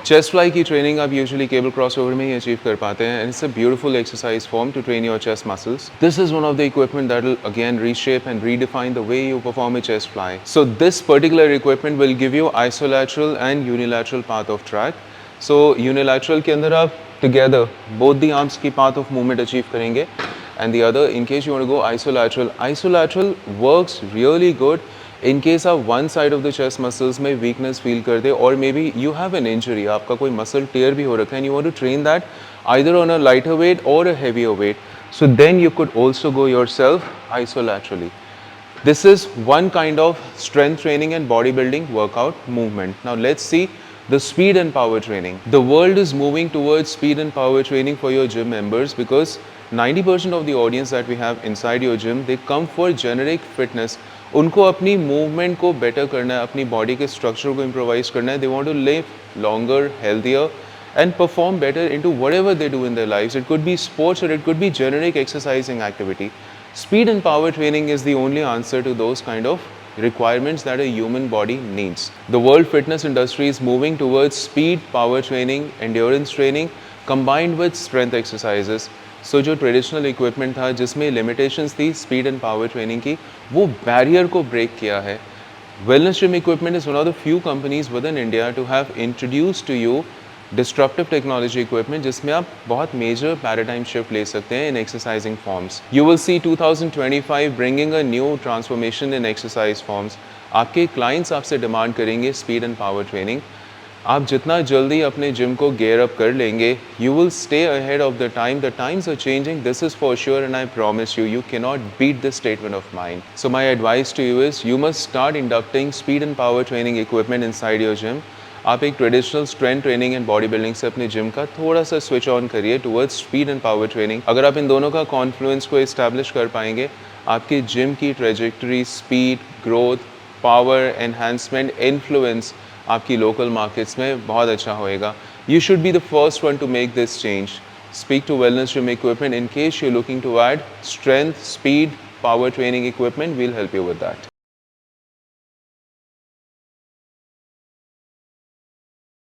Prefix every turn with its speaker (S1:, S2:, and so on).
S1: Chest fly की training आप usually cable crossover में ही अचीव कर पाते हैं and it's a beautiful exercise form to train your chest muscles. This is one of the equipment that will again reshape and redefine the way you perform a chest fly. So this particular equipment will give you isolateral and unilateral path of track. So unilateral के अंदर आप together both the arms की path of movement achieve करेंगे and the other in case you want to go isolateral works really good in case आप one side of the chest muscles में weakness feel करते or maybe you have an injury, आपका कोई muscle tear भी हो रखा है and you want to train that either on a lighter weight or a heavier weight, so then you could also go yourself isolaterally. This is one kind of strength training and bodybuilding workout movement. Now let's see the speed and power training. The world is moving towards speed and power training for your gym members because 90% of the audience that we have inside your gym, they come for generic fitness. उनको अपनी movement को better करना है, अपनी body के structure को improvise करना है. They want to live longer, healthier and perform better into whatever they do in their lives. It could be sports or it could be generic exercising activity. Speed and power training is the only answer to those kind of requirements that a human body needs. The world fitness industry is moving towards speed, power training, endurance training combined with strength exercises. So जो traditional equipment था जिसमें limitations थी speed and power training की, वो barrier को break किया है. Wellness Gym Equipment is one of the few companies within India to have introduced to you disruptive technology equipment जिसमें आप बहुत major paradigm shift ले सकते हैं in exercising forms. You will see 2025 bringing a new transformation in exercise forms. आपके clients आपसे demand करेंगे speed and power training. आप जितना जल्दी अपने जिम को gear up कर लेंगे, you will stay ahead of the time. The times are changing, this is for sure, and I promise you, you cannot beat this statement of mine. So my advice to you is, you must start inducting speed and power training equipment inside your gym. आप एक traditional strength training and body building से अपने gym का थोड़ा सा switch on करिए towards speed and power training. अगर आप इन दोनों का कॉन्फ्लुएंस को इस्टेब्लिश कर पाएंगे, आपके जिम की trajectory, speed, growth, power, enhancement, influence आपकी लोकल मार्केट्स में बहुत अच्छा होएगा. You should be the first one to make this change. Speak to wellness gym equipment in case you looking to add strength, speed, power training equipment. We'll help you with that.